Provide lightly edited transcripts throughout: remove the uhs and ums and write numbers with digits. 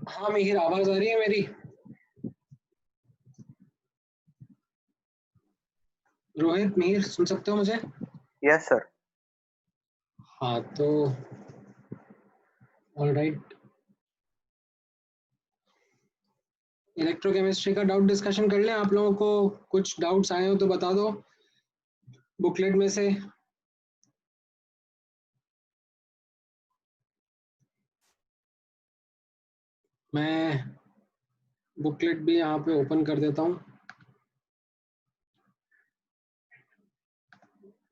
हाँ मिहिर, आवाज आ रही है मेरी? रोहित, मिहिर, सुन सकते हो मुझे? Yes sir. हाँ तो ऑल राइट, इलेक्ट्रोकेमिस्ट्री का डाउट डिस्कशन कर लें। आप लोगों को कुछ डाउट्स आए हो तो बता दो बुकलेट में से। मैं बुकलेट भी यहाँ पे ओपन कर देता हूँ।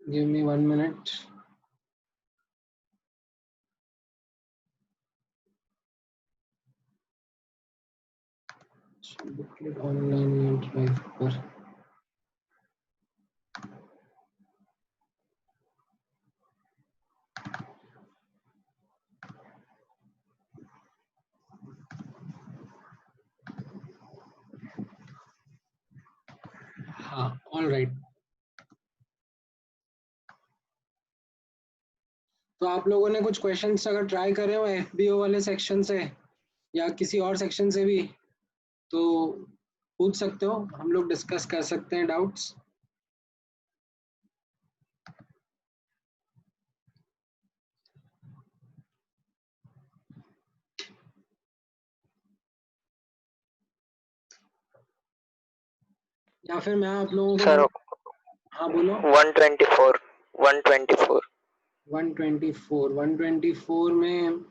Give me 1 minute. Booklet online drive पर। हाँ ऑल राइट, तो आप लोगों ने कुछ क्वेश्चंस अगर ट्राई करे हो एफबीओ वाले सेक्शन से या किसी और सेक्शन से भी तो पूछ सकते हो, हम लोग डिस्कस कर सकते हैं डाउट्स। या फिर मैं आप लोगों को सर हाँ बोलो। 124 124 में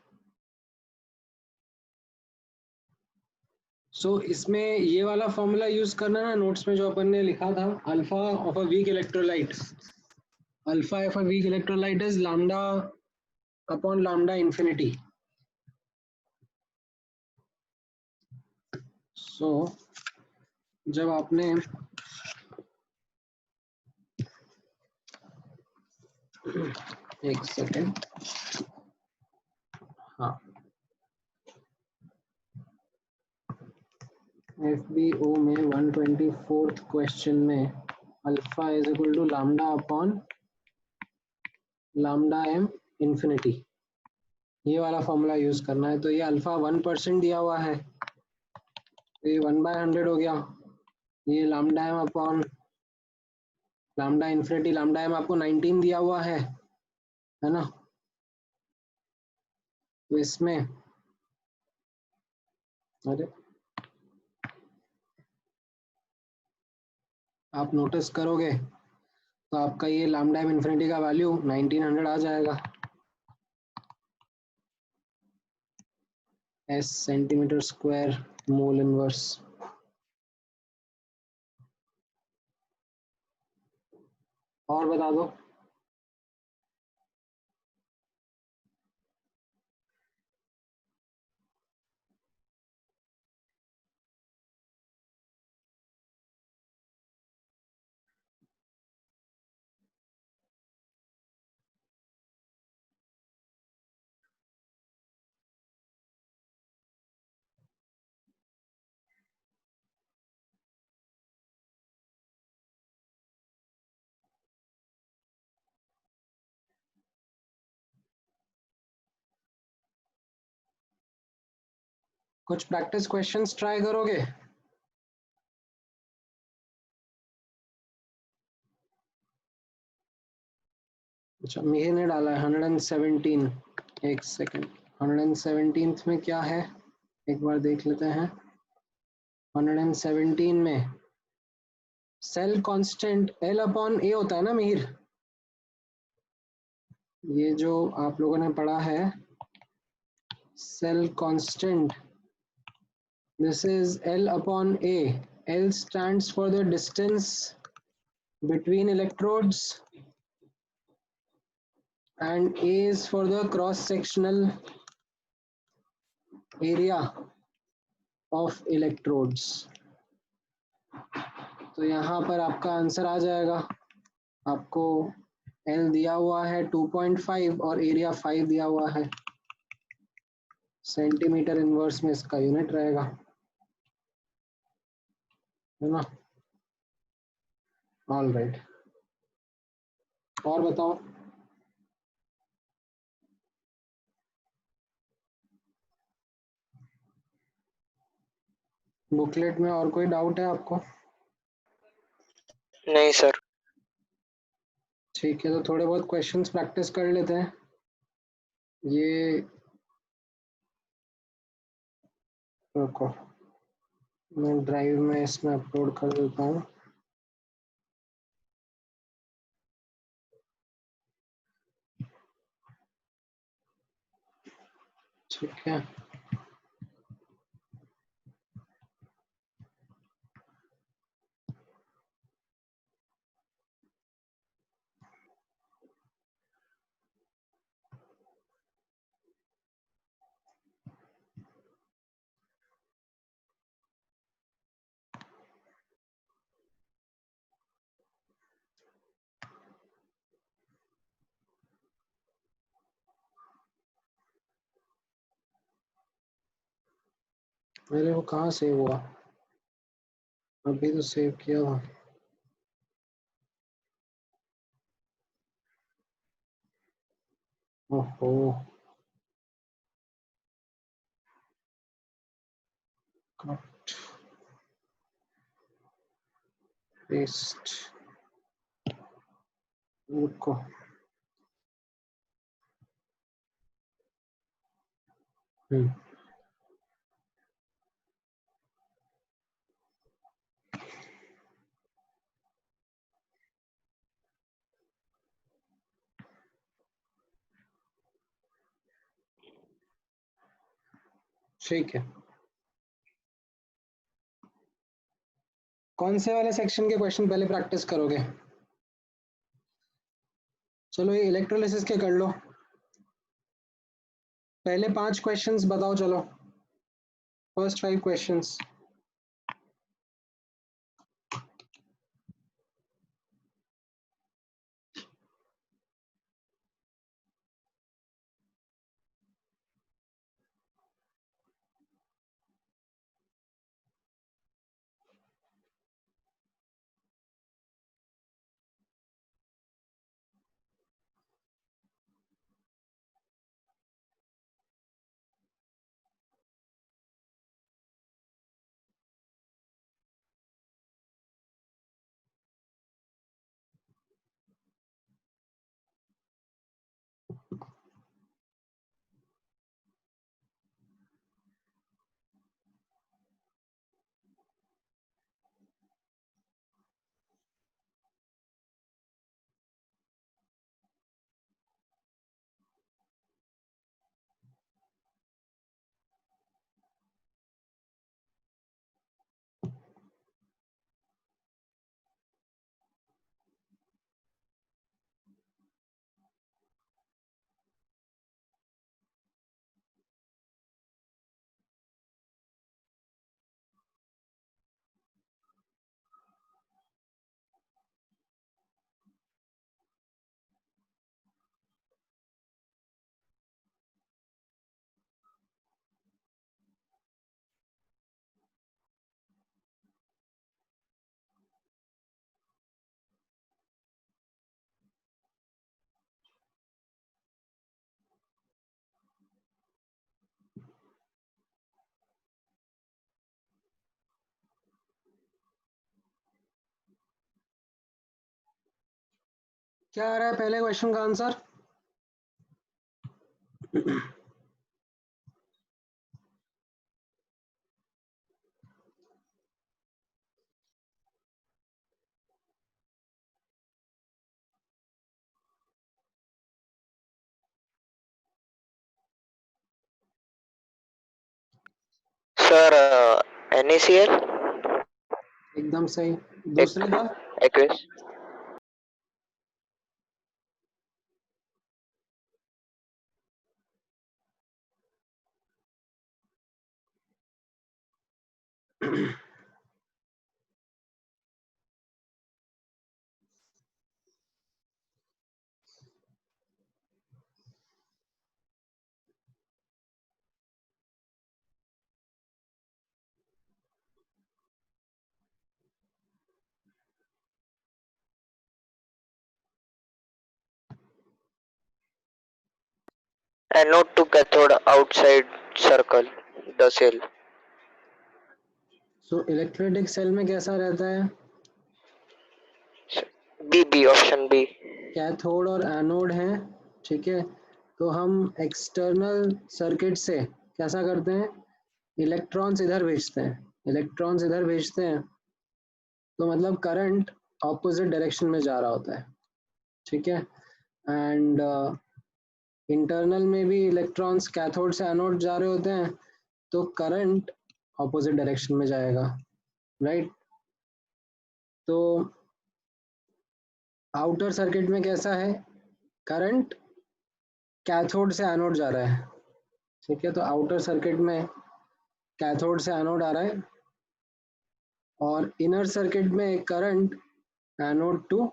इसमें ये वाला फॉर्मूला यूज करना ना, नोट्स में जो अपन ने लिखा था, alpha of a weak electrolyte. Alpha of a weak electrolyte is lambda upon lambda infinity. जब आपने एक सेकेंड, हाँ, एफबीओ में 124th क्वेश्चन में alpha is equal to lambda upon lambda M infinity, ये वाला फॉर्मूला यूज करना है। तो ये अल्फा 1% दिया हुआ है, तो ये 1/100 हो गया। ये lambda M upon lambda infinity, lambda M आपको 19 दिया हुआ है ना? तो इसमें अरे आप नोटिस करोगे तो आपका ये लैम्डा एम इंफिनिटी का वैल्यू 1900 आ जाएगा, S centimetre square mole inverse. और बता दो। कुछ प्रैक्टिस क्वेश्चंस ट्राई करोगे? अच्छा, मिहिर ने डाला है 117। एक सेकेंड, 117th में क्या है एक बार देख लेते हैं। 117 में सेल कांस्टेंट एल अपॉन ए होता है ना मिहिर? ये जो आप लोगों ने पढ़ा है cell constant, this is L upon A. L stands for the distance between electrodes and A is for the cross-sectional area of electrodes. तो यहाँ पर आपका आंसर आ जाएगा। आपको L दिया हुआ है 2.5 और एरिया 5 दिया हुआ है, सेंटीमीटर इनवर्स में इसका यूनिट रहेगा, है ना? ऑल राइट, और बताओ। बुकलेट में और कोई डाउट है आपको? नहीं सर। ठीक है, तो थोड़े बहुत क्वेश्चंस प्रैक्टिस कर लेते हैं। ये रुको, मैं ड्राइव में इसमें अपलोड कर देता हूँ। ठीक है, मेरे वो कहाँ सेव हुआ? अभी तो सेव किया था। ओहो, कट पेस्ट, रुको। हम्म, ठीक है। कौन से वाले सेक्शन के क्वेश्चन पहले प्रैक्टिस करोगे? चलो ये इलेक्ट्रोलिसिस के कर लो। पहले 5 क्वेश्चंस बताओ, चलो फर्स्ट 5 क्वेश्चंस। क्या आ रहा है पहले क्वेश्चन का आंसर? सर NaCl एकदम सही। दूसरे का? Aqueous. Anode to cathode outside circle the cell. So electrolytic cell में कैसा रहता है? B option B. कैथोड और एनोड हैं, ठीक है। तो हम एक्सटर्नल सर्किट से कैसा करते हैं, इलेक्ट्रॉन्स इधर भेजते हैं, इलेक्ट्रॉन्स इधर भेजते हैं, तो मतलब करंट ऑपोजिट डायरेक्शन में जा रहा होता है, ठीक है। एंड इंटरनल में भी इलेक्ट्रॉन्स कैथोड से एनोड जा रहे होते हैं, तो करंट ऑपोजिट डायरेक्शन में जाएगा, राइट। तो आउटर सर्किट में कैसा है, करंट कैथोड से एनोड जा रहा है, ठीक है। तो आउटर सर्किट में कैथोड से एनोड आ रहा है, और इनर सर्किट में करंट एनोड टू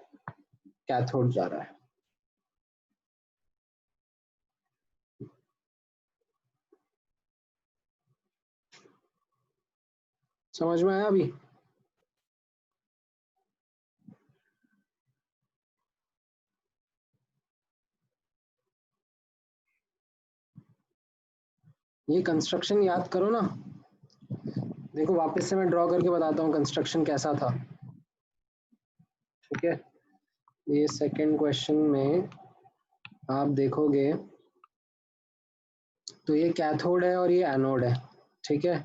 कैथोड जा रहा है। समझ में आया अभी? ये कंस्ट्रक्शन याद करो ना। देखो वापस से मैं ड्रॉ करके बताता हूँ कंस्ट्रक्शन कैसा था, ठीक है। ये सेकंड क्वेश्चन में आप देखोगे तो ये कैथोड है और ये एनोड है, ठीक है।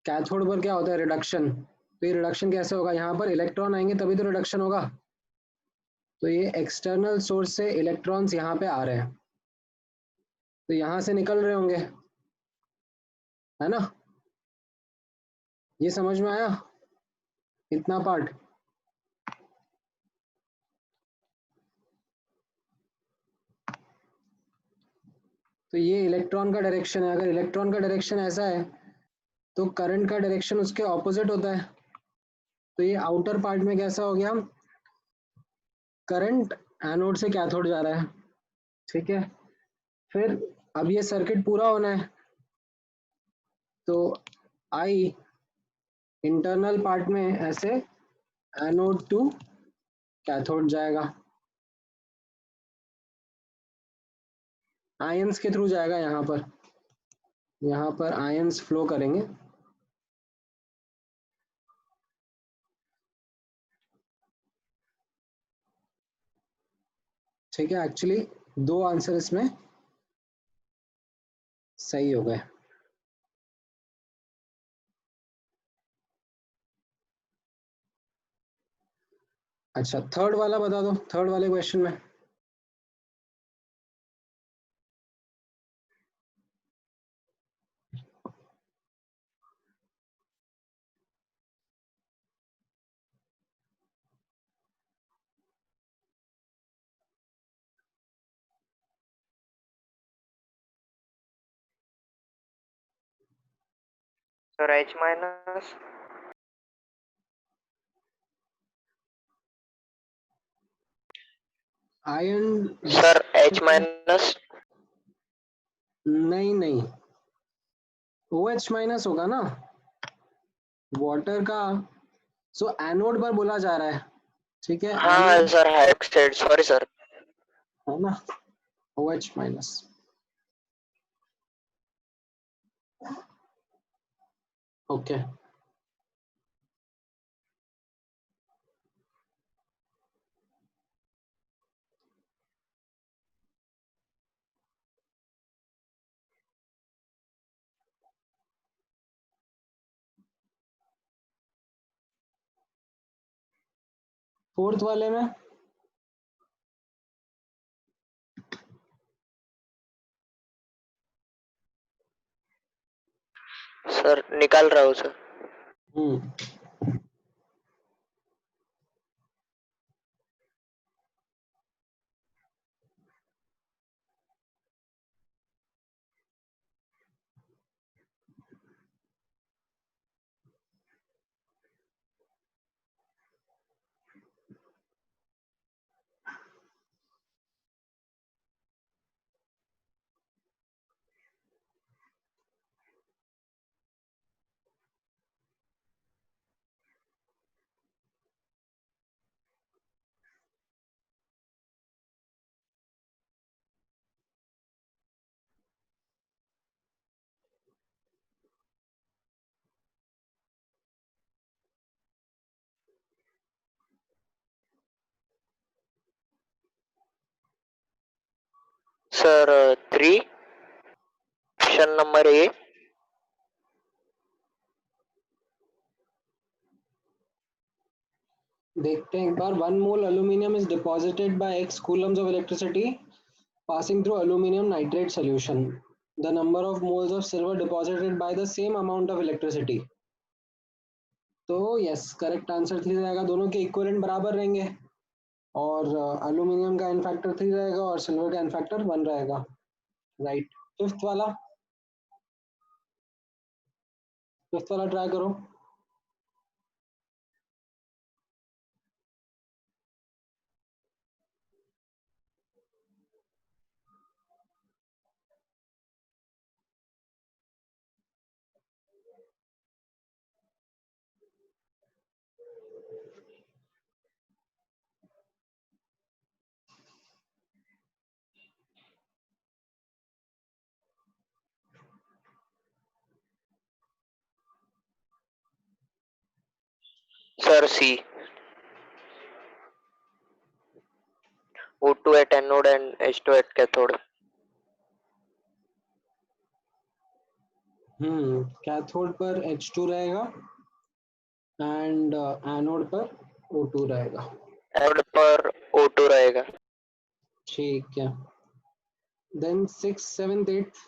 कैथोड पर क्या होता है, रिडक्शन। तो ये रिडक्शन कैसे होगा, यहाँ पर इलेक्ट्रॉन आएंगे तभी तो रिडक्शन होगा। तो ये एक्सटर्नल सोर्स से इलेक्ट्रॉन्स यहाँ पे आ रहे हैं, तो यहाँ से निकल रहे होंगे, है ना। ये समझ में आया इतना पार्ट? तो ये इलेक्ट्रॉन का डायरेक्शन है, अगर इलेक्ट्रॉन का डायरेक्शन ऐसा है तो करंट का डायरेक्शन उसके ऑपोजिट होता है। तो ये आउटर पार्ट में कैसा हो गया, करंट एनोड से कैथोड जा रहा है, ठीक है। फिर अब ये सर्किट पूरा होना है, तो आई इंटरनल पार्ट में ऐसे एनोड टू कैथोड जाएगा, आयंस के थ्रू जाएगा, यहाँ पर आयंस फ्लो करेंगे, ठीक है। एक्चुअली दो आंसर इसमें सही हो गए। अच्छा थर्ड वाला बता दो, थर्ड वाले क्वेश्चन में। Sir H minus. Ion sir H minus. नहीं नहीं, ओ एच माइनस होगा ना वाटर का। सो एनोड पर बोला जा रहा है, ठीक है, हाँ anode, sir hydroxide, sorry sir. है ना, O H minus. Okay. Fourth वाले में सर निकाल रहा हूँ sir. Hmm sir 3 option number A. देखते हैं एक बार। 1 mole aluminum is deposited by x coulombs of electricity passing through aluminum nitrate solution. The number of moles of silver deposited by the same amount of electricity. तो yes, correct answer 3 रहेगा। दोनों के equivalent बराबर रहेंगे और aluminium का N factor 3 रहेगा और सिल्वर का एन फैक्टर 1 रहेगा। राइट। फिफ्थ वाला ट्राई करो। Sir C, O2 at anode and H2 at cathode। Cathode पर H2 रहेगा एंड एनोड पर O2 रहेगा। एनोड पर O2 रहेगा। ठीक है। देन 6, 7, 8।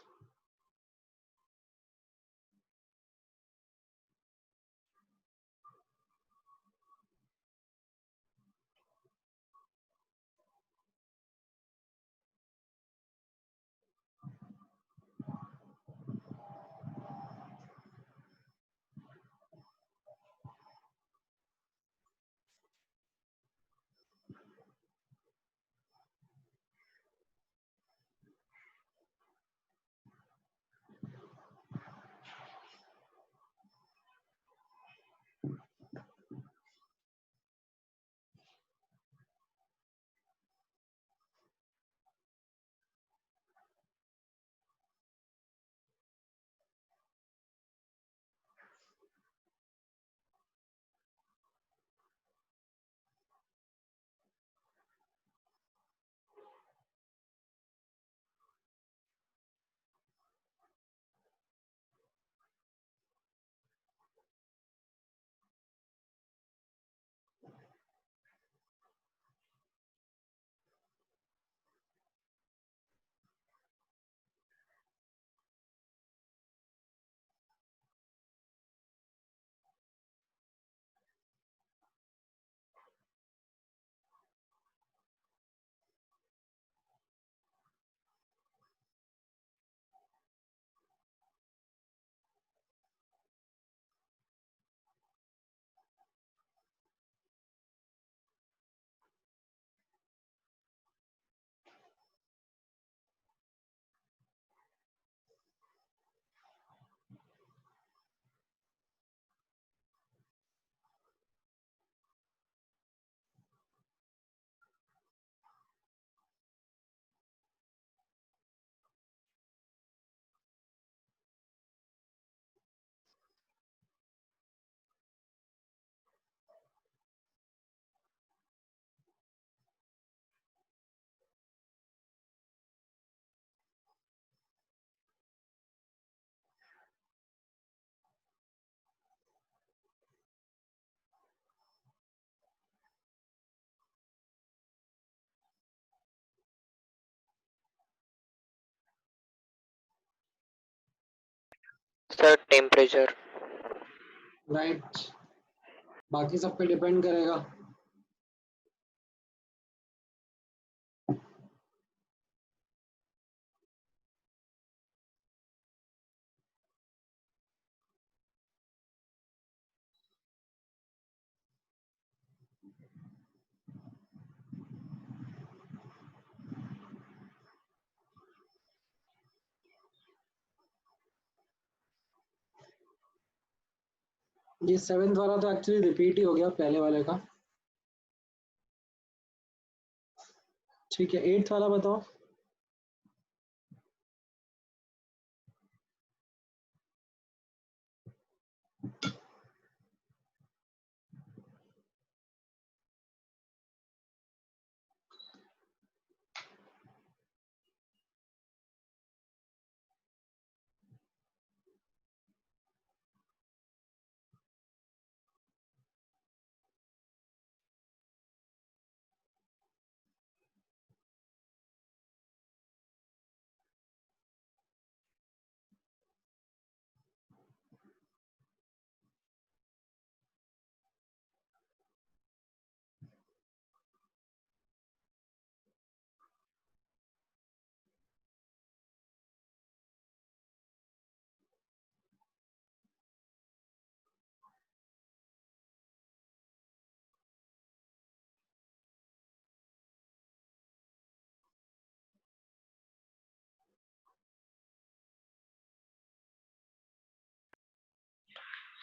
Sir temperature. राइट। बाकी सब पे डिपेंड करेगा। ये 7th वाला तो एक्चुअली रिपीट ही हो गया पहले वाले का। ठीक है, 8th वाला बताओ।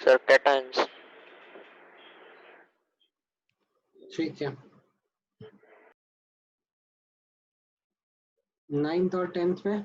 Sir cations. ठीक है, 9th और 10th में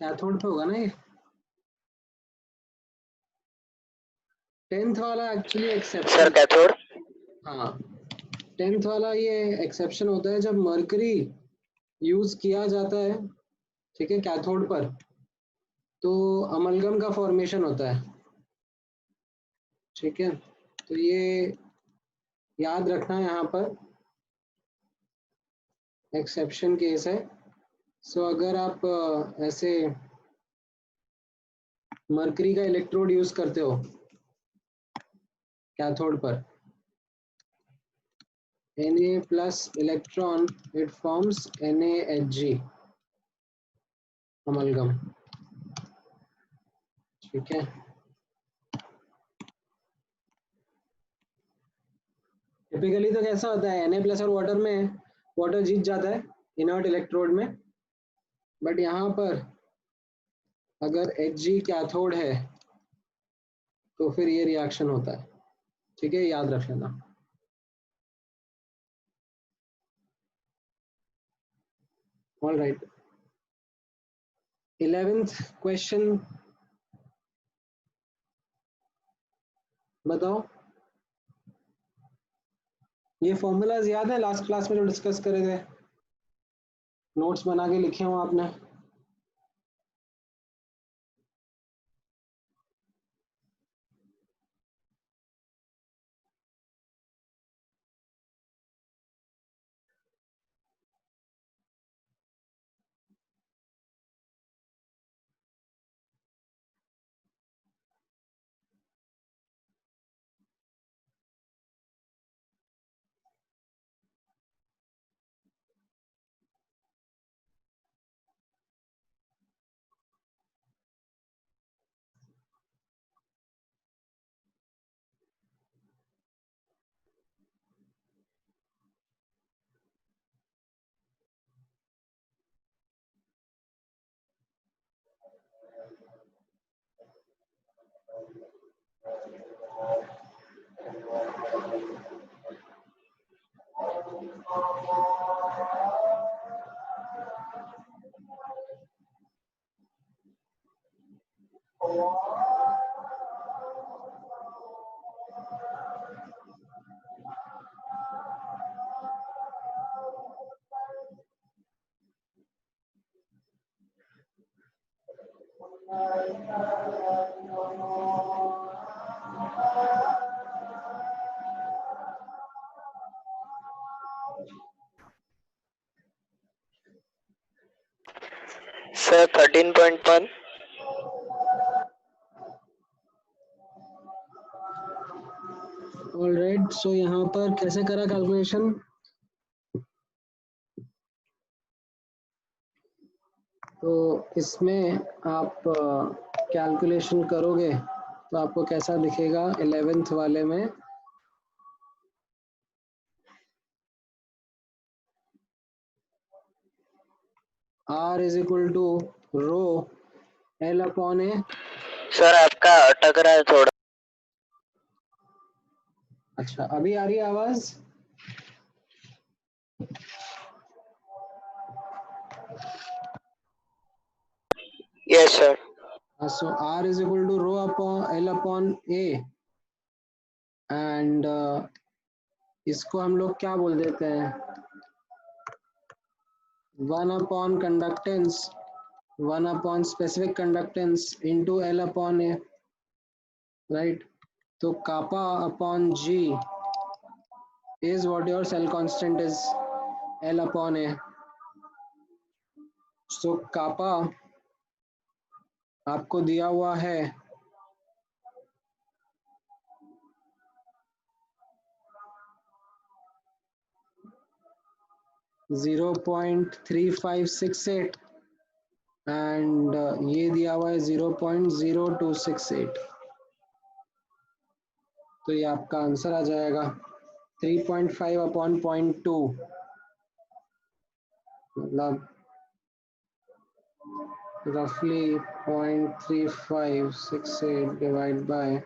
कैथोड पे होगा ना ये। 10th वाला एक्चुअली सर एक्सेप्शन, कैथोड। हाँ 10th वाला ये एक्सेप्शन होता है जब मर्करी यूज किया जाता है, ठीक है, कैथोड पर, तो अमलगम का फॉर्मेशन होता है, ठीक है। तो ये याद रखना है, यहाँ पर एक्सेप्शन केस है। सो अगर आप ऐसे मर्करी का इलेक्ट्रोड यूज करते हो कैथोड पर, Na plus electron, it forms NaHg amalgam, ठीक है। टिपिकली तो कैसा होता है, Na प्लस और वाटर में वाटर जीत जाता है इनर्ट इलेक्ट्रोड में, बट यहाँ पर अगर Hg कैथोड है तो फिर ये रिएक्शन होता है, ठीक है, याद रख लेना। ऑल राइट, 11th क्वेश्चन बताओ। ये फॉर्मूलाज याद है लास्ट क्लास में जो डिस्कस करे थे, नोट्स बना के लिखे हो आपने? सर 13.1। ऑलराइट, सो यहाँ पर कैसे करा कैलकुलेशन? तो इसमें आप कैलकुलेशन करोगे तो आपको कैसा दिखेगा 11th वाले में? R is equal to rho L upon A. Sir आपका अटक रहा है थोड़ा। अच्छा, अभी आ रही है आवाज? Yes sir. So R is equal to rho upon L upon A and इसको हम लोग क्या बोल देते हैं? 1 upon conductance, 1 upon specific conductance into L upon A, right? तो kappa upon G is what your cell constant is, L upon A. So kappa आपको दिया हुआ है 0.3568 एंड ये दिया हुआ है 0.0268। तो ये आपका आंसर आ जाएगा 3.5 अपॉन 0.2, मतलब roughly 0.3568 divided by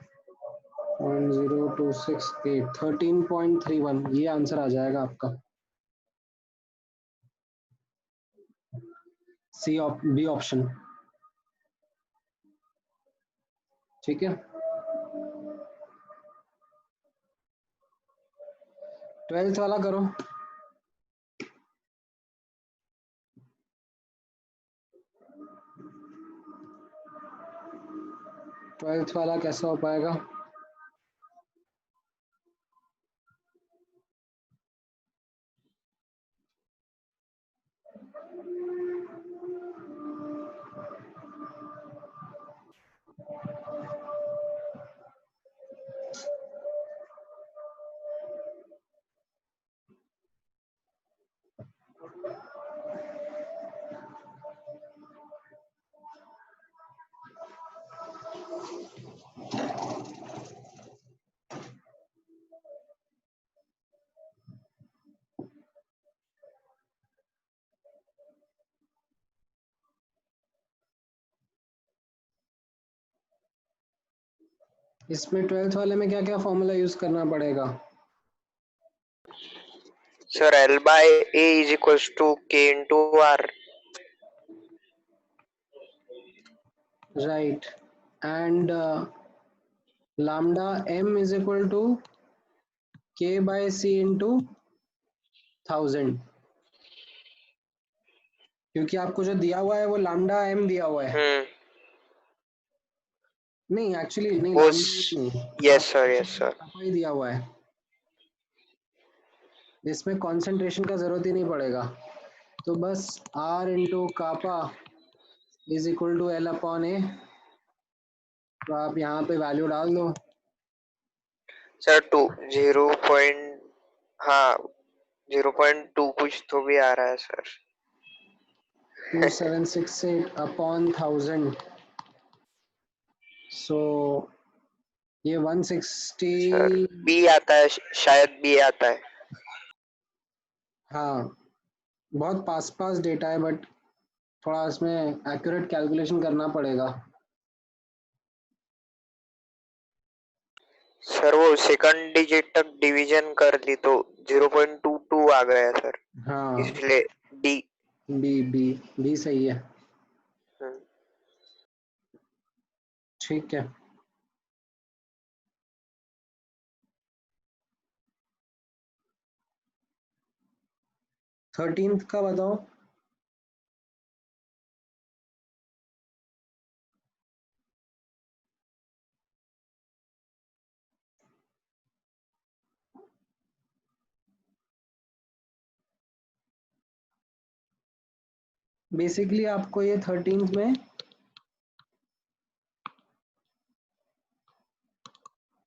0.0268, 13.31, ये आंसर आ जाएगा आपका बी ऑप्शन। ठीक है, 12th वाला करो। 12th वाला कैसा हो पाएगा? इसमें 12th वाले में क्या क्या फॉर्मूला यूज करना पड़ेगा? Sir L by A is equals to K into R. Right, and lambda m is equal to k by c into 1000, क्योंकि आपको जो दिया हुआ है वो lambda m दिया हुआ है। नहीं, एक्चुअली नहीं, वो lambda नहीं, यस आपको सर यस सर। kappa ही दिया हुआ है, इसमें कंसंट्रेशन का जरूरत ही नहीं पड़ेगा। तो बस R into kappa is equal to L upon a, तो आप यहाँ पे वैल्यू डाल दो। सर 0.2 कुछ तो भी आ रहा है सर। 2768 अपॉन 1000, सो ये 160। सर बी आता है, शायद बी आता है। हाँ, बहुत पास पास डेटा है, बट थोड़ा इसमें एक्यूरेट कैलकुलेशन करना पड़ेगा। सर वो सेकंड डिजिट तक डिवीजन कर ली तो 0.22 आ गया सर, हाँ, इसलिए डी। बी सही है। ठीक है, थर्टीन्थ का बताओ। बेसिकली आपको ये 13th में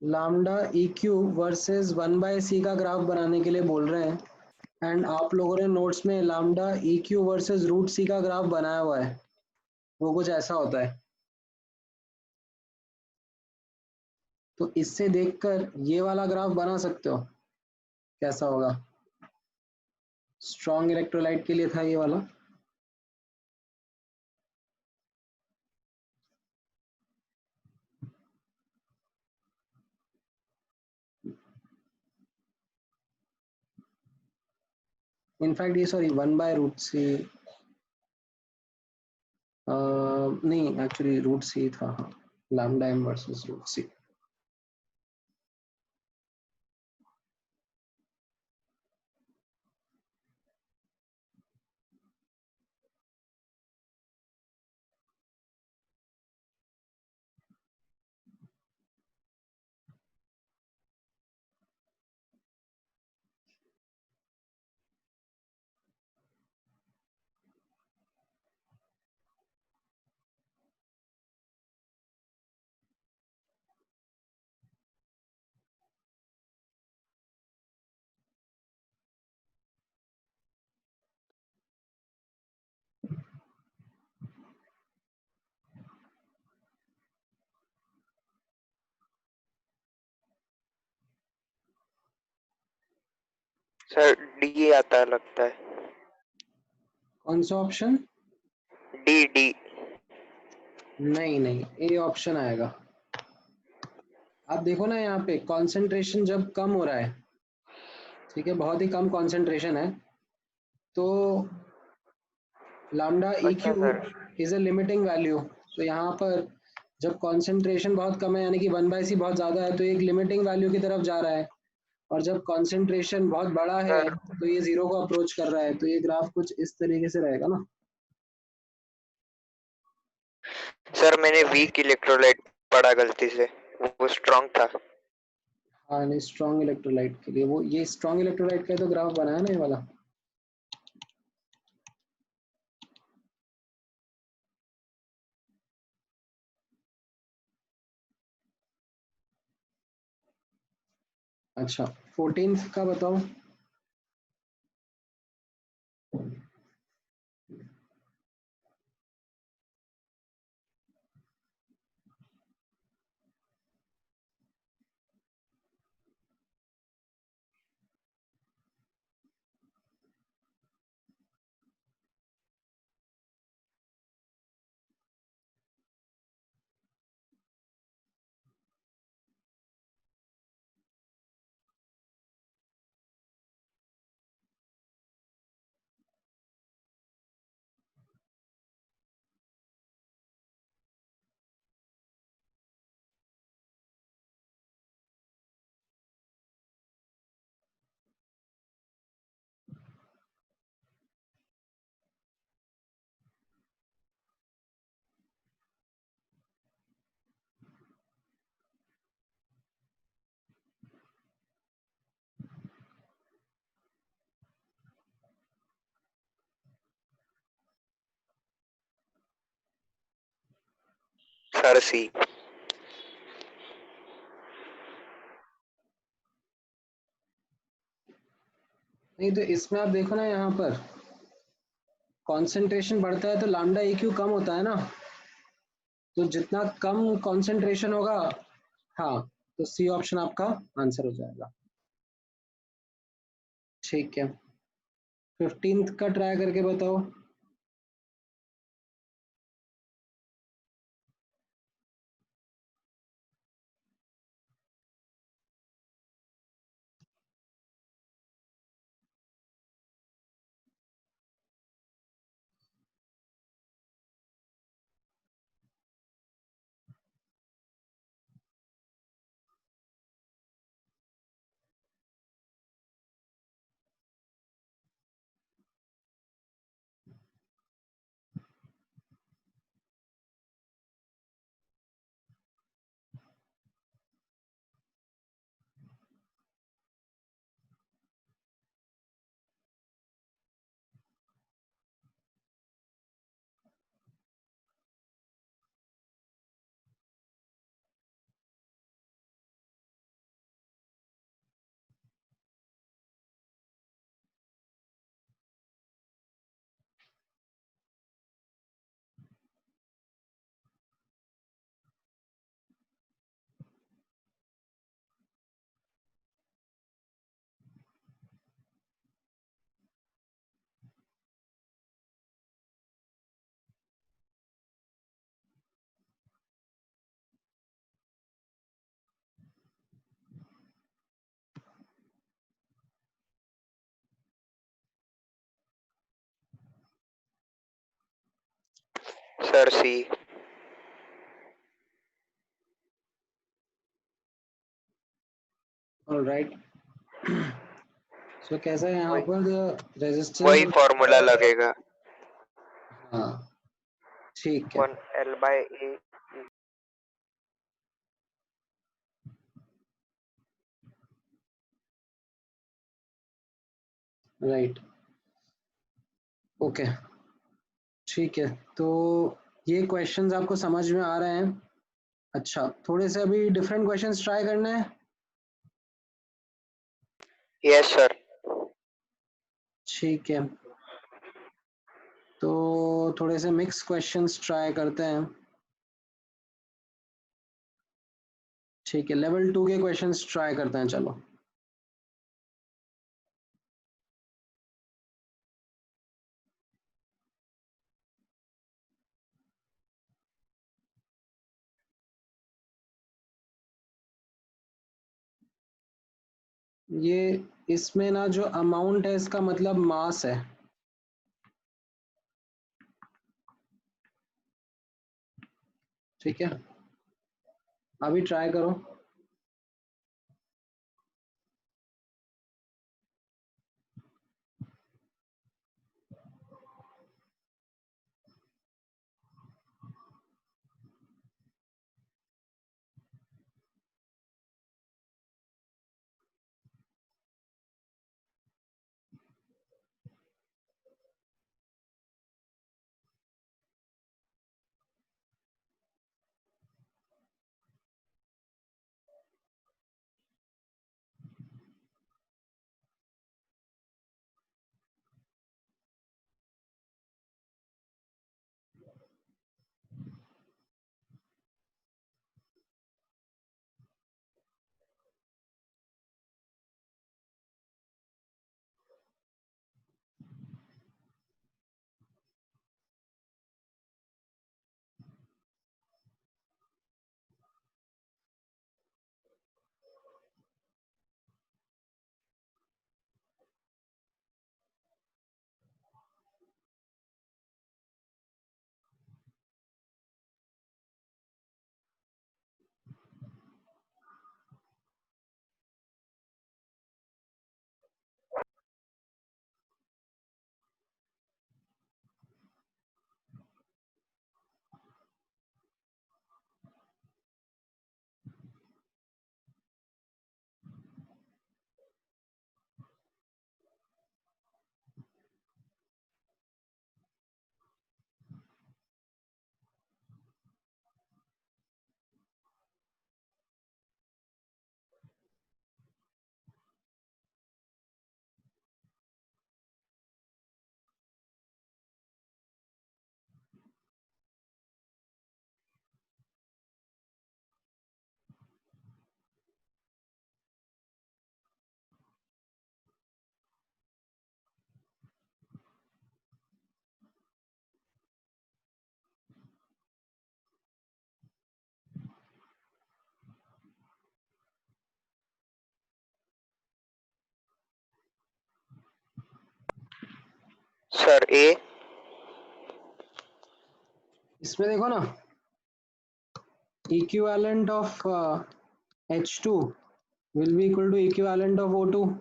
लैम्डा EQ वर्सेस 1/c का ग्राफ बनाने के लिए बोल रहे हैं, एंड आप लोगों ने नोट्स में लैम्डा EQ वर्सेस रूट सी का ग्राफ बनाया हुआ है, वो कुछ ऐसा होता है। तो इससे देखकर ये वाला ग्राफ बना सकते हो, कैसा होगा। स्ट्रॉन्ग इलेक्ट्रोलाइट के लिए था ये वाला। इनफैक्ट ये सॉरी 1/√c, नहीं एक्चुअली √c था, हाँ, lambda m versus √c। Sir D आता है लगता है। कौन सा ऑप्शन? D D. नहीं नहीं, ए ऑप्शन आएगा। आप देखो ना यहाँ पे कंसंट्रेशन जब कम हो रहा है, ठीक है, बहुत ही कम कंसंट्रेशन है, तो लैम्डा ई अच्छा Q sir. Is a limiting value. तो यहाँ पर जब कंसंट्रेशन बहुत कम है, यानी कि 1/c बहुत ज़्यादा है, तो एक लिमिटिंग वैल्यू की तरफ जा रहा है। और जब कंसंट्रेशन बहुत बड़ा है सर तो ये जीरो को अप्रोच कर रहा है। तो ये ग्राफ कुछ इस तरीके से रहेगा ना। सर मैंने वीक इलेक्ट्रोलाइट पढ़ा गलती से, वो स्ट्रांग था। हाँ नहीं, स्ट्रॉन्ग इलेक्ट्रोलाइट के लिए वो, ये स्ट्रॉन्ग इलेक्ट्रोलाइट का तो ग्राफ बनाया ना ये वाला। अच्छा, 14th का बताओ। सर सी। नहीं तो इसमें आप देखो ना, यहाँ पर कंसंट्रेशन बढ़ता है तो लैम्डा ई क्यू कम होता है ना। तो जितना कम कंसंट्रेशन होगा, हाँ, तो सी ऑप्शन आपका आंसर हो जाएगा। ठीक है, 15th का ट्राई करके बताओ। सर सी। ऑलराइट। सो कैसा है यहाँ वही पर रेजिस्टेंस? वही फॉर्मूला लगेगा। हाँ ठीक है। 1L/A। राइट, ओके, ठीक है। तो ये क्वेश्चंस आपको समझ में आ रहे हैं? अच्छा, थोड़े से अभी डिफरेंट क्वेश्चंस ट्राई करना है। Yes sir. ठीक है, तो थोड़े से मिक्स क्वेश्चंस ट्राई करते हैं। ठीक है, लेवल 2 के क्वेश्चंस ट्राई करते हैं, चलो। ये इसमें ना जो अमाउंट है इसका मतलब मास है। ठीक है, अभी ट्राई करो। सर ए। इसमें देखो ना, equivalent of H2 will be equal to equivalent of O2.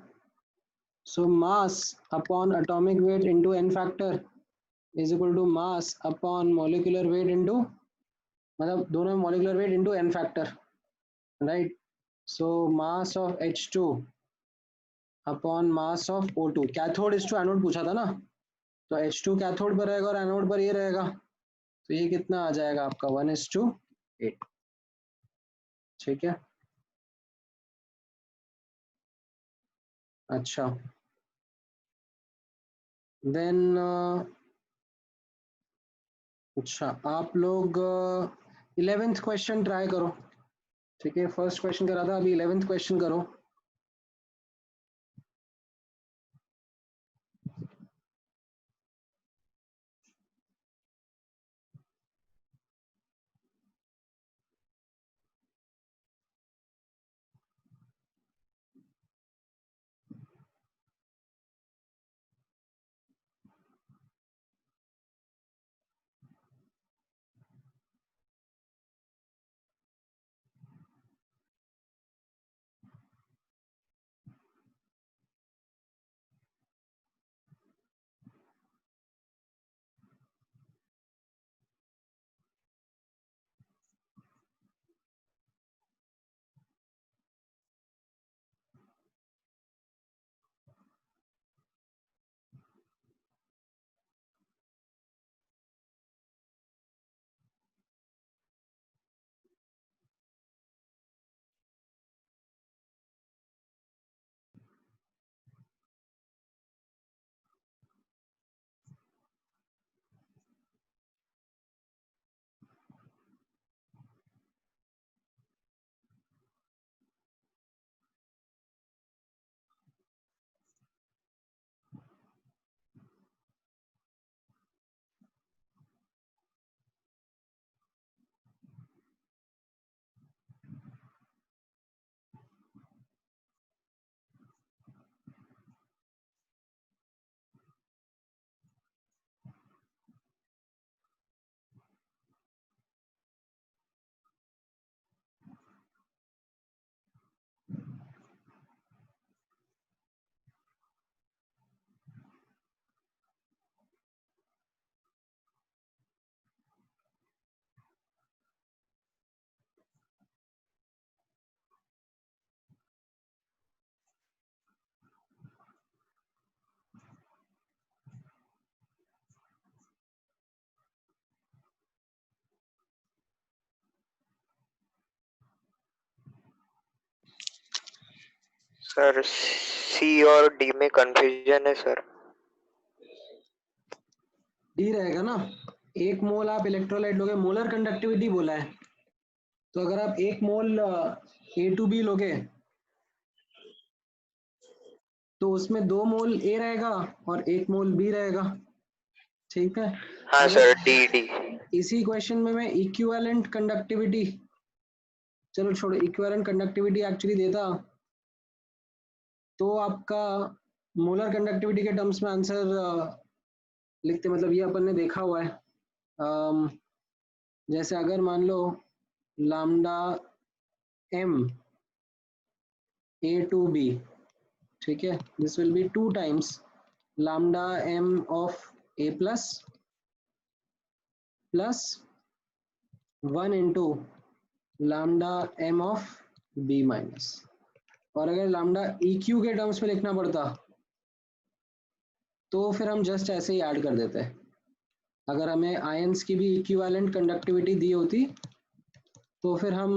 So mass upon atomic weight into n factor is equal to mass upon molecular weight into, मतलब दोनों molecular weight into n factor, right? So mass of H2 upon mass of O2, cathode is to anode पूछा था ना, तो H2 cathode पर रहेगा और anode पर ये रहेगा, तो ये कितना आ जाएगा आपका 1:8। ठीक है, अच्छा, देन अच्छा आप लोग 11th क्वेश्चन ट्राई करो। ठीक है, फर्स्ट क्वेश्चन करा था, अभी 11th क्वेश्चन करो। सर सी और डी में कंफ्यूजन है सर। डी रहेगा ना। 1 मोल आप इलेक्ट्रोलाइट लोगे, मोलर कंडक्टिविटी बोला है, तो अगर आप 1 मोल A2B लोगे तो उसमें 2 मोल A रहेगा और 1 मोल B रहेगा। ठीक है। हाँ अगर सर, डी डी। इसी क्वेश्चन में मैं इक्विवेलेंट कंडक्टिविटी, चलो छोड़ो, इक्विवेलेंट कंडक्टिविटी एक्चुअली देता तो आपका मोलर कंडक्टिविटी के टर्म्स में आंसर लिखते, मतलब ये अपन ने देखा हुआ है। जैसे अगर मान लो लैम्डा m A2B, ठीक है, this will be 2 times lambda m of A plus 1 into lambda m of B minus। और अगर lambda EQ के टर्म्स में लिखना पड़ता तो फिर हम जस्ट ऐसे ही ऐड कर देते हैं। अगर हमें आयंस की भी इक्विवेलेंट कंडक्टिविटी दी होती तो फिर हम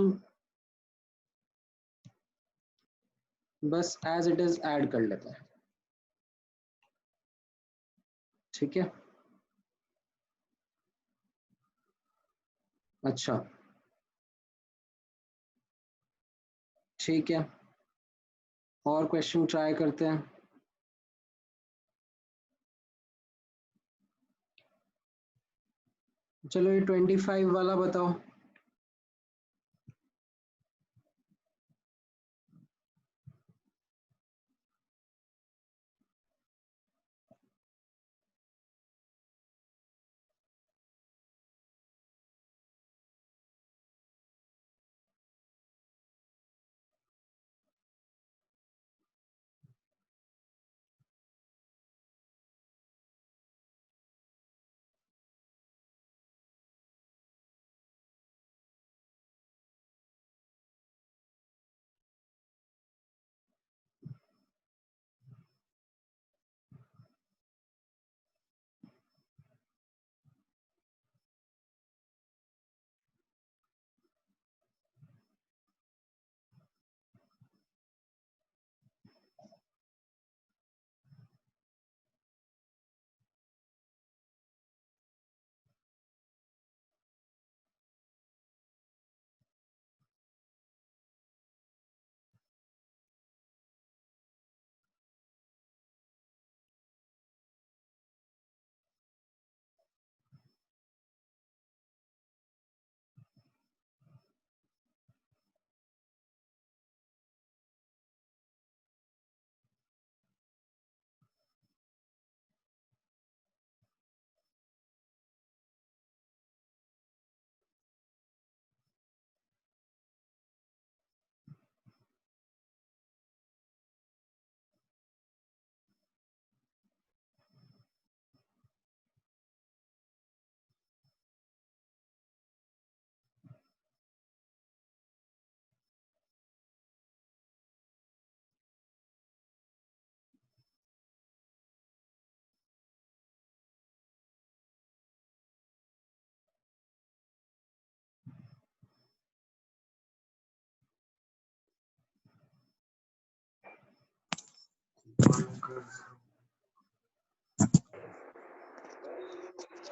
बस एज इट इज ऐड कर लेते हैं। ठीक है। अच्छा, ठीक है, और क्वेश्चन ट्राई करते हैं। चलो ये 25 वाला बताओ।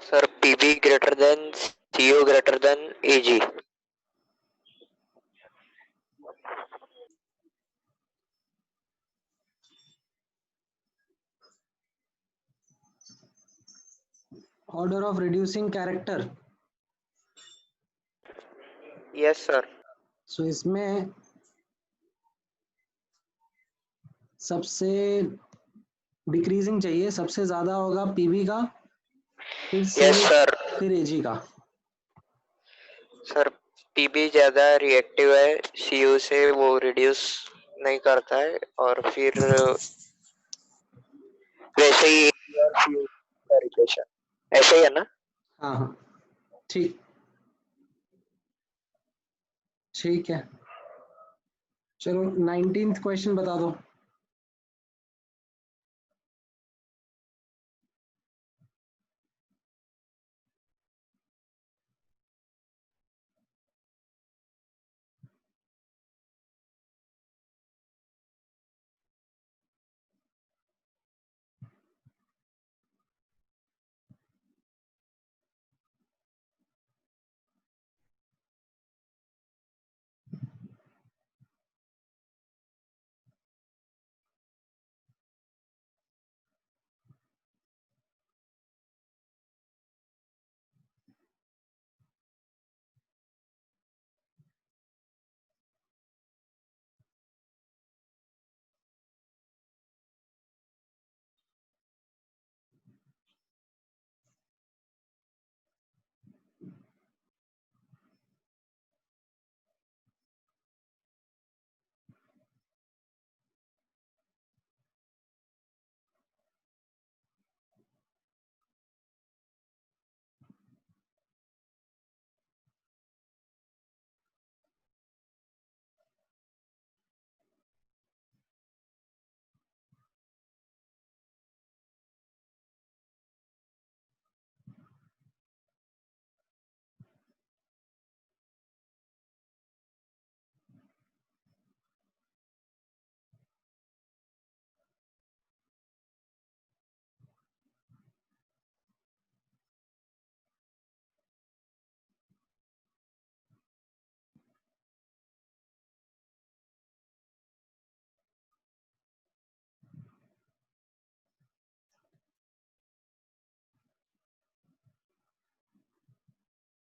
Sir PB greater than CO greater than AG. Order of reducing character. Yes sir. So इसमें सबसे डिक्रीजिंग चाहिए, सबसे ज्यादा होगा पीबी का, फिर यस सीओ, सर। फिर एजी का। सर पीबी ज्यादा रिएक्टिव है, सीयू से वो रिड्यूस नहीं करता है, और फिर वैसे ही AG और CU का रिलेशन ऐसे ही है ना। हाँ हाँ, ठीक, ठीक है। चलो 19th क्वेश्चन बता दो।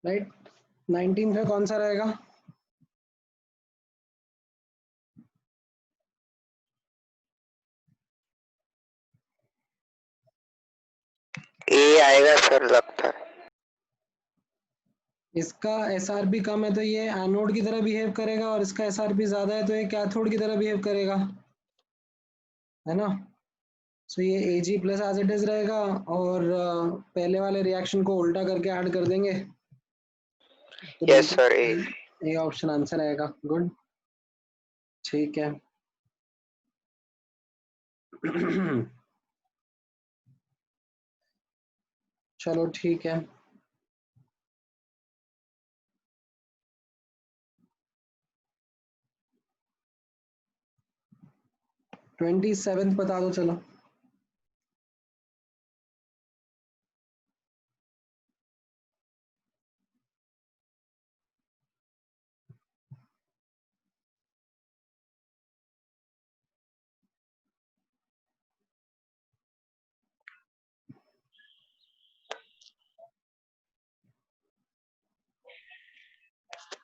राइट। 19 में कौन सा रहेगा? ए आएगा सर लगता है। इसका एसआरपी कम है तो ये एनोड की तरह बिहेव करेगा, और इसका एसआरपी ज्यादा है तो ये कैथोड की तरह बिहेव करेगा, है ना। सो ये Ag plus as it is रहेगा, और पहले वाले रिएक्शन को उल्टा करके ऐड कर देंगे तो यस सर ए। बिल्कुल ये ऑप्शन आंसर आएगा। गुड, ठीक है। चलो ठीक है। 27 बता दो चलो।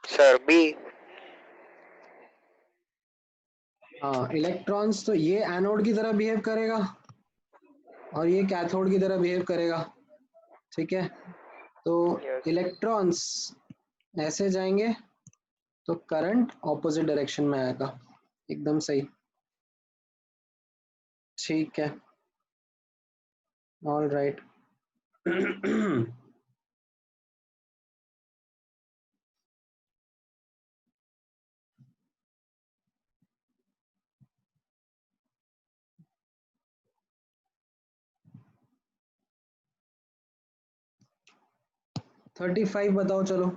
Sir B. हाँ, इलेक्ट्रॉन्स तो ये एनोड की तरह बिहेव करेगा और ये कैथोड की तरह बिहेव करेगा, ठीक है। तो यस। इलेक्ट्रॉन्स ऐसे जाएंगे तो करंट ऑपोजिट डायरेक्शन में आएगा, एकदम सही। ठीक है, ऑल राइट। 35 बताओ चलो।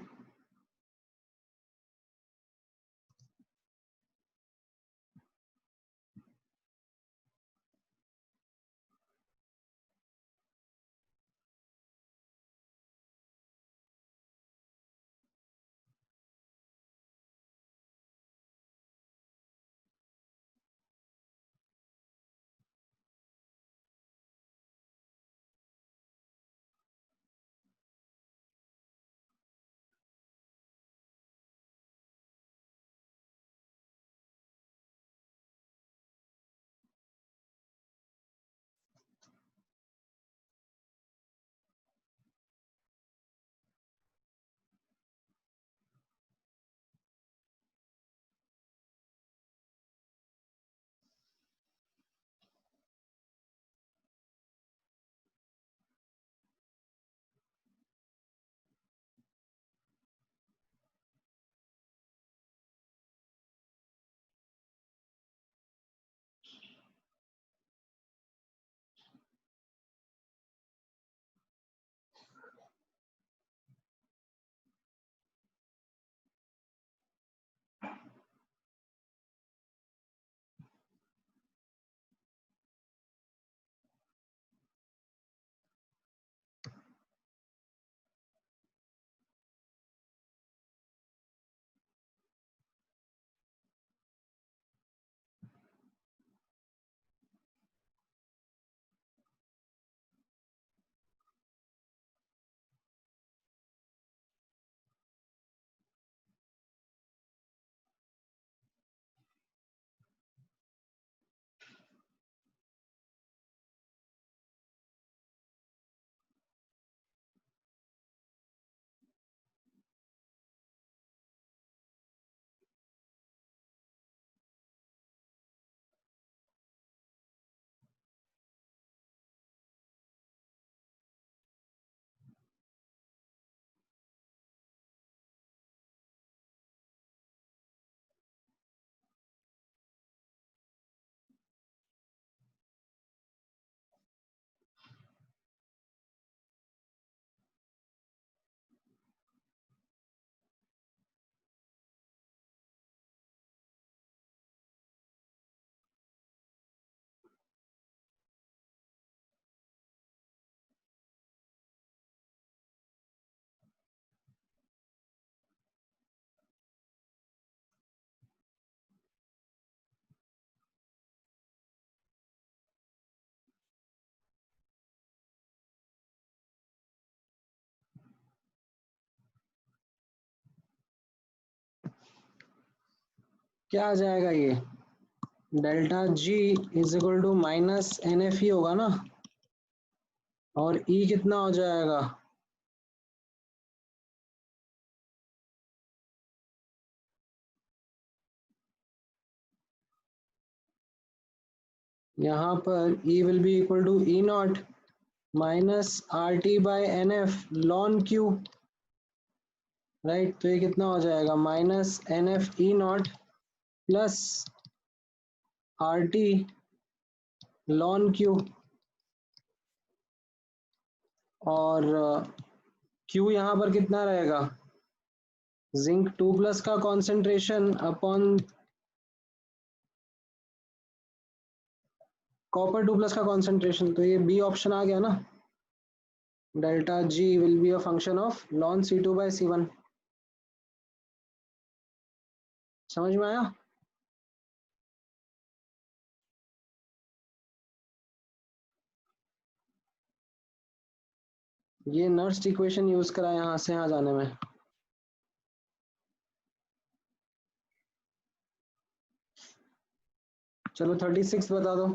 क्या आ जाएगा ये, delta G is equal to minus N F E होगा ना, और ई कितना हो जाएगा, यहाँ पर E will be equal to E not minus R T by N F ln Q, right. तो ये कितना हो जाएगा, minus N F E not plus R T ln Q, और क्यू यहाँ पर कितना रहेगा, जिंक 2+ का कॉन्सेंट्रेशन अपॉन कॉपर 2+ का कॉन्सेंट्रेशन। तो ये बी ऑप्शन आ गया ना, delta G will be a function of lawn C2/C1। समझ में आया? ये नर्स्ट इक्वेशन यूज करा यहाँ से यहाँ जाने में। चलो 36 बता दो।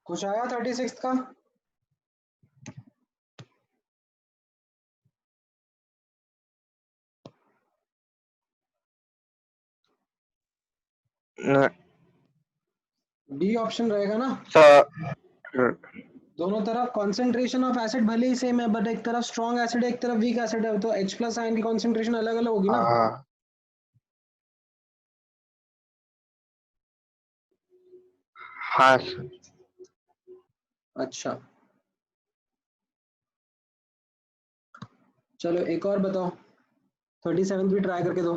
कुछ आया 36 का? बी ऑप्शन रहेगा ना। सर दोनों तरफ कॉन्सेंट्रेशन ऑफ एसिड भले ही सेम है, बट एक तरफ स्ट्रॉन्ग एसिड है, एक तरफ वीक एसिड है, तो H+ आयन की कॉन्सेंट्रेशन अलग अलग होगी ना। हाँ हाँ सर। अच्छा, चलो एक और बताओ, 37 भी ट्राई करके दो।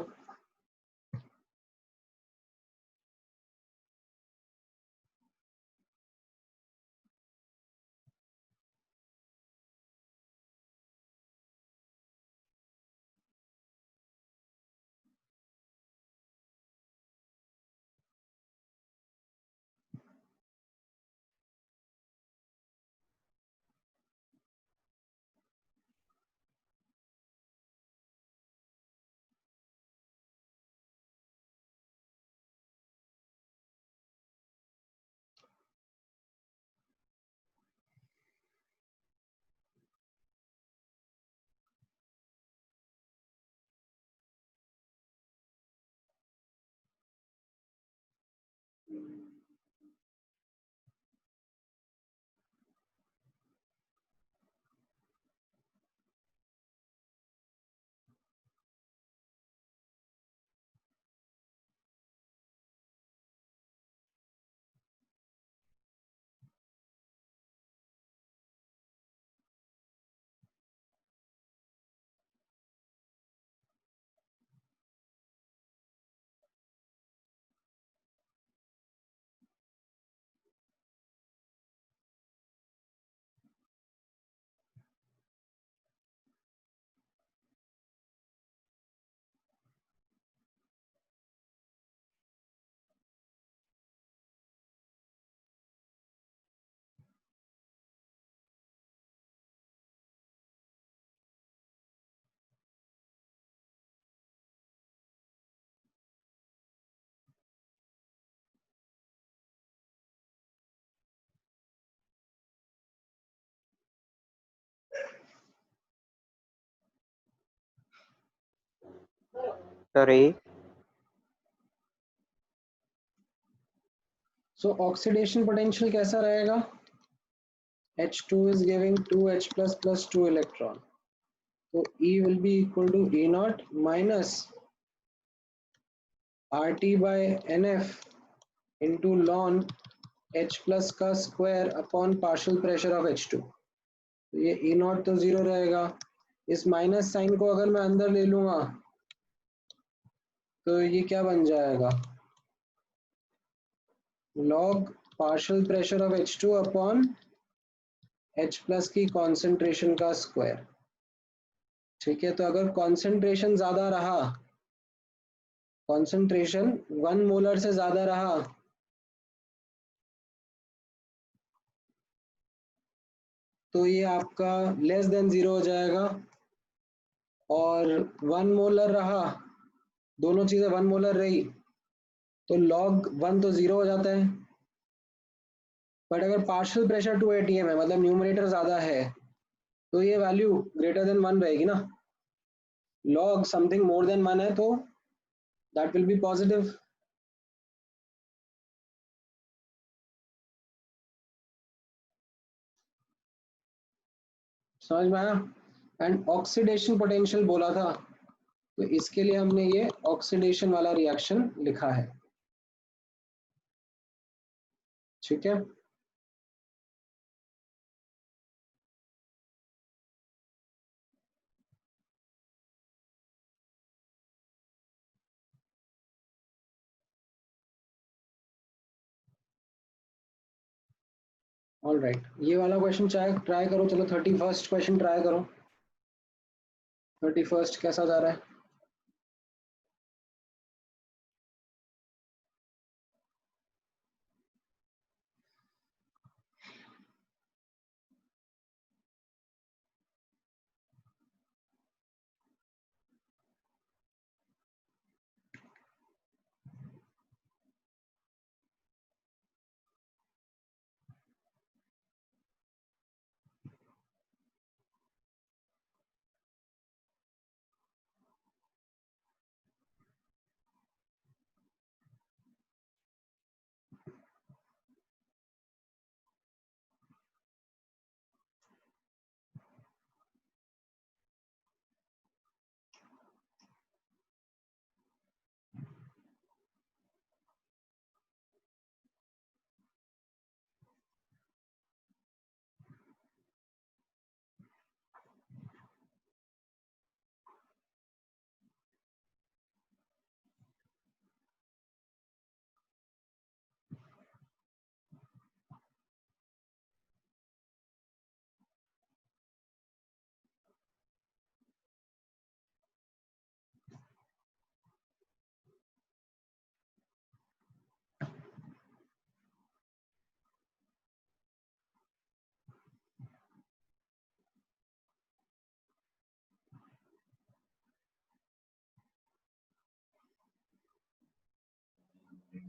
Sorry. सो ऑक्सीडेशन पोटेंशियल कैसा रहेगा? H2 is giving 2H plus 2 electron. So E will be equal to E naught minus RT by NF into ln H plus का square upon partial pressure of H2. तो ये E not तो zero रहेगा, इस minus sign को अगर मैं अंदर ले लूंगा तो ये क्या बन जाएगा? Log partial pressure of H2 upon H plus की कॉन्सेंट्रेशन का स्क्वायर. ठीक है, तो अगर कॉन्सेंट्रेशन ज्यादा रहा, कॉन्सेंट्रेशन 1 मोलर से ज्यादा रहा तो ये आपका लेस देन जीरो हो जाएगा, और 1 मोलर रहा, दोनों चीजें 1 मोलर रही तो log 1 तो जीरो हो जाता है. बट अगर पार्शियल प्रेशर 2 atm है, मतलब न्यूमरेटर ज्यादा है, तो ये वैल्यू ग्रेटर देन 1 रहेगी ना. log समथिंग मोर देन 1 है तो दैट विल बी पॉजिटिव. समझ में आया? एंड ऑक्सीडेशन पोटेंशियल बोला था, तो इसके लिए हमने ये ऑक्सीडेशन वाला रिएक्शन लिखा है. ठीक है, ऑल राइट. ये वाला क्वेश्चन ट्राई करो. चलो 31st क्वेश्चन ट्राई करो. 31st कैसा जा रहा है?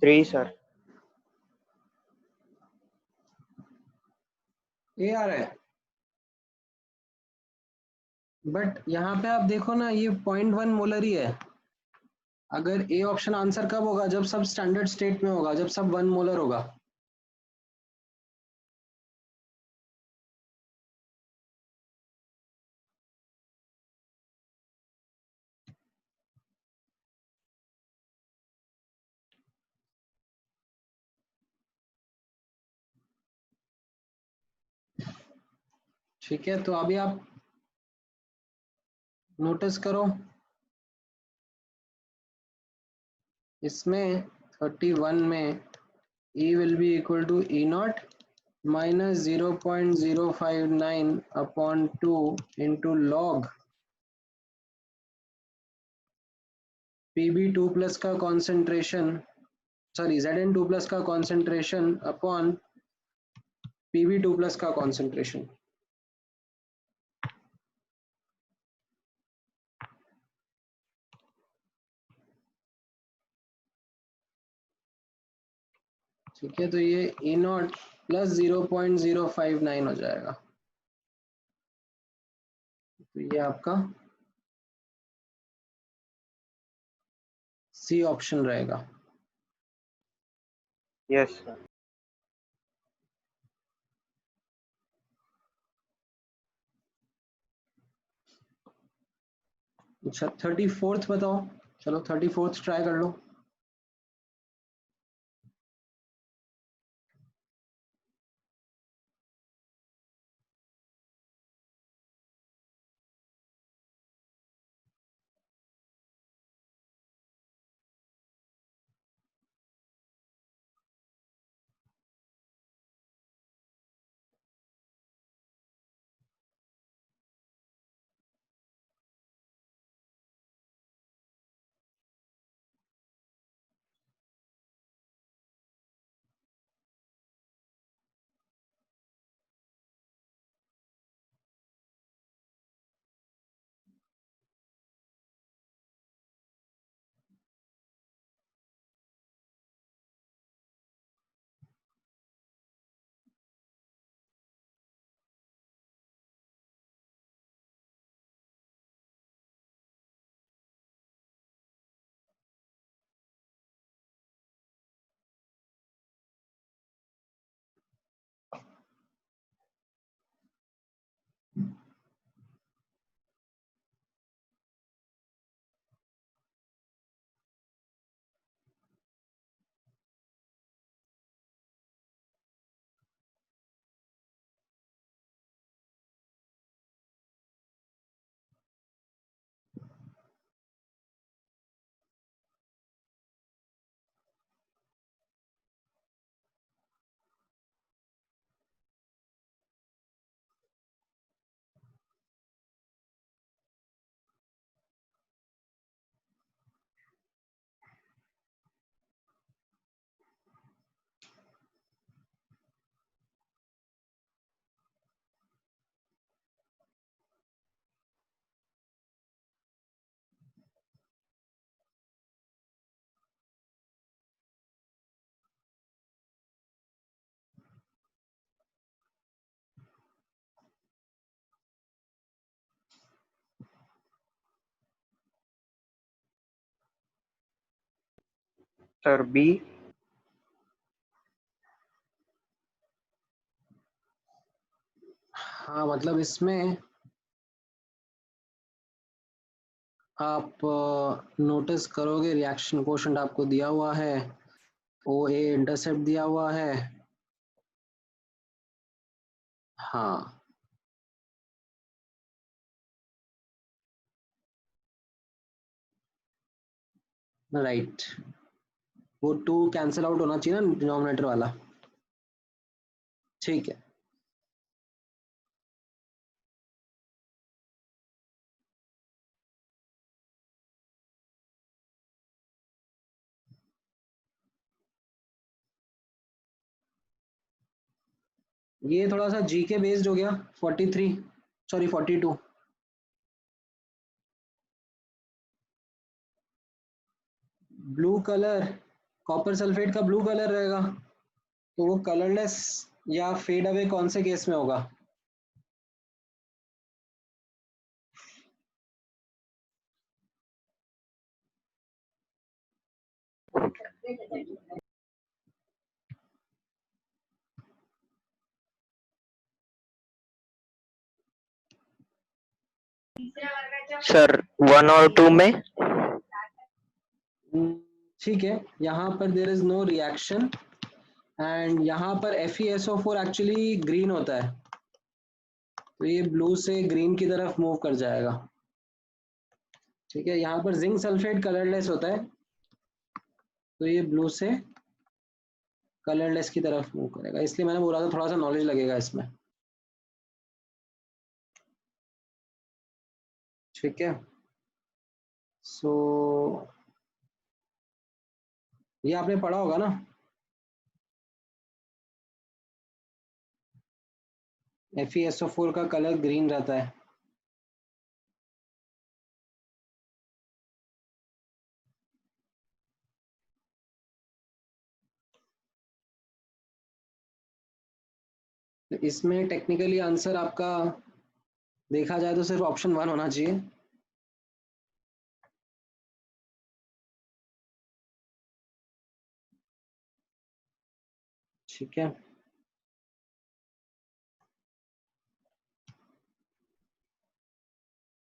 Three, sir. ये आ रहा है, बट यहाँ पे आप देखो ना, ये 0.1 मोलर ही है. अगर ए ऑप्शन आंसर कब होगा? जब सब स्टैंडर्ड स्टेट में होगा, जब सब 1 मोलर होगा. ठीक है, तो अभी आप नोटिस करो, इसमें 31 में E will be equal to E naught minus 0.059 upon 2 into log Pb2 plus का concentration, सॉरी Zn2 plus का concentration upon Pb2 plus का concentration. ठीक है, तो ये E नॉट प्लस 0.059 हो जाएगा. तो ये आपका सी ऑप्शन रहेगा। Yes sir. अच्छा 34th बताओ, चलो 34th ट्राई कर लो। Sir B. हाँ मतलब इसमें आप नोटिस करोगे रिएक्शन कोशेंट आपको दिया हुआ है, ओ ए इंटरसेप्ट दिया हुआ है। हाँ राइट, वो 2 कैंसिल आउट होना चाहिए ना डिनोमिनेटर वाला। ठीक है, ये थोड़ा सा जी के बेस्ड हो गया। 43, sorry 42। Blue colour, copper sulphate का ब्लू कलर रहेगा, तो वो कलरलेस या फेड अवे कौन से केस में होगा? सर 1 और 2 में। ठीक है, यहाँ पर there is no reaction and यहाँ पर FeSO4 एक्चुअली ग्रीन होता है, तो ये ब्लू से ग्रीन की तरफ मूव कर जाएगा। ठीक है, यहाँ पर जिंक सल्फेट कलरलेस होता है, तो ये ब्लू से कलरलेस की तरफ मूव करेगा, इसलिए मैंने बोला था थोड़ा सा नॉलेज लगेगा इसमें। ठीक है, सो ये आपने पढ़ा होगा ना, FeSO4 का कलर ग्रीन रहता है। तो इसमें टेक्निकली आंसर आपका देखा जाए तो सिर्फ ऑप्शन 1 होना चाहिए। ठीक है।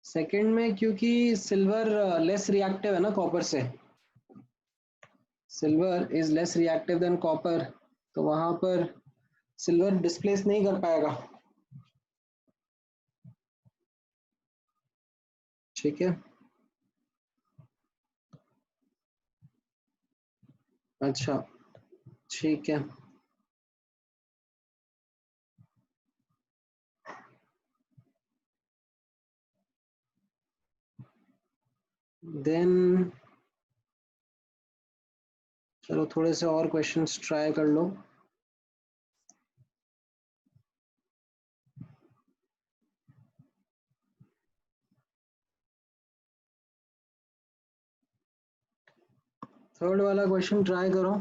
सेकंड में क्योंकि सिल्वर लेस रिएक्टिव है ना कॉपर से, silver is less reactive than copper, तो वहां पर सिल्वर डिस्प्लेस नहीं कर पाएगा। ठीक है। अच्छा, ठीक है। देन चलो थोड़े से और क्वेश्चंस ट्राई कर लो। थर्ड वाला क्वेश्चन ट्राई करो।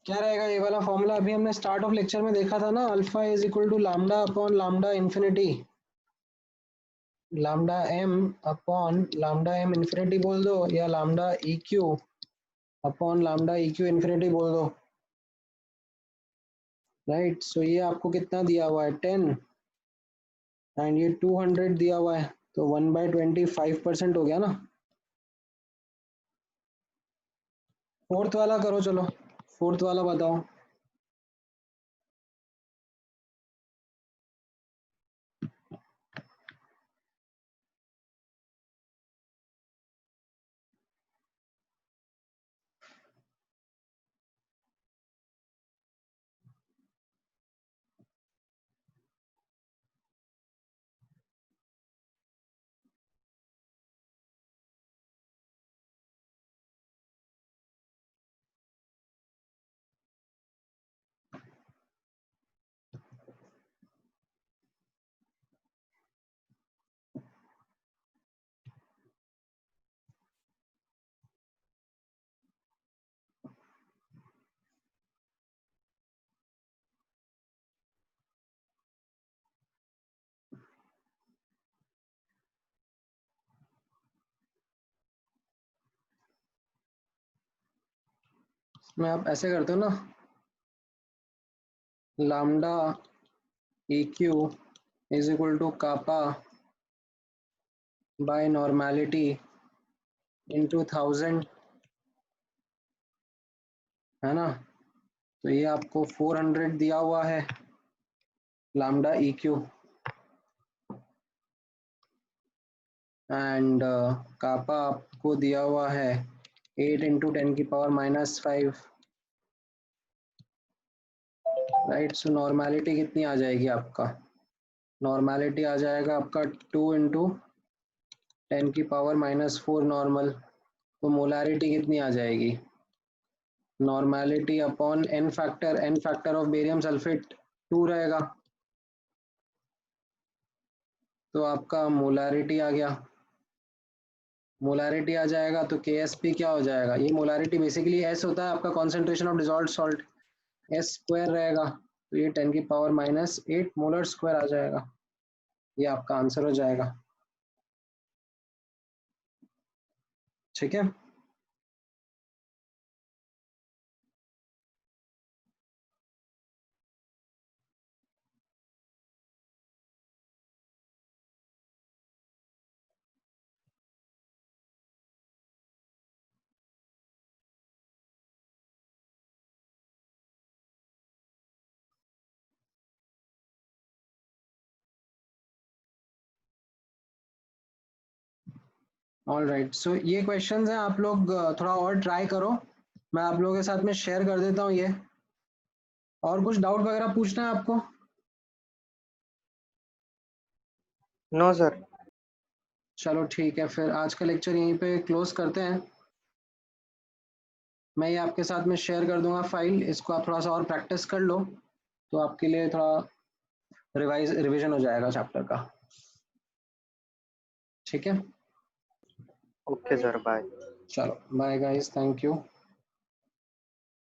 क्या रहेगा ये वाला फॉर्मूला? अभी हमने स्टार्ट ऑफ लेक्चर में देखा था ना, alpha is equal to lambda upon lambda infinity, lambda M upon lambda m infinity बोल दो, या lambda e q upon lambda e q infinity बोल दो। राइट, सो ये आपको कितना दिया हुआ है? 10, एंड ये 200 दिया हुआ है, तो 1/25% हो गया ना। फोर्थ वाला करो, चलो फोर्थ वाला बताओ। मैं आप ऐसे करते हो ना, lambda eq is equal to kappa by normality into 1000, है ना। तो ये आपको 400 दिया हुआ है lambda eq, एंड कापा आपको दिया हुआ है 8 इंटू 10 की पावर -5, राइट। सो नॉर्मेलिटी कितनी आ जाएगी आपका, नॉर्मेलिटी आ जाएगा आपका 2 इंटू 10 की पावर -4 नॉर्मल। तो मोलारिटी कितनी आ जाएगी, normality upon n factor of barium sulphate 2 रहेगा, तो आपका मोलारिटी आ गया। मोलारिटी आ जाएगा तो KSP क्या हो जाएगा, ये मोलारिटी बेसिकली एस होता है आपका concentration of dissolved salt, S square रहेगा, तो ये 10 की पावर -8 मोलर स्क्वायर आ जाएगा, ये आपका आंसर हो जाएगा। ठीक है, ऑल राइट। सो ये क्वेश्चंस हैं, आप लोग थोड़ा और ट्राई करो, मैं आप लोगों के साथ में शेयर कर देता हूँ ये। और कुछ डाउट वगैरह पूछना है आपको? No sir. चलो ठीक है, फिर आज का लेक्चर यहीं पे क्लोज करते हैं। मैं ये आपके साथ में शेयर कर दूंगा फाइल, इसको आप थोड़ा सा और प्रैक्टिस कर लो, तो आपके लिए थोड़ा रिवीजन हो जाएगा चैप्टर का। ठीक है, ओके सर, बाय। चलो बाय गाइस, थैंक यू।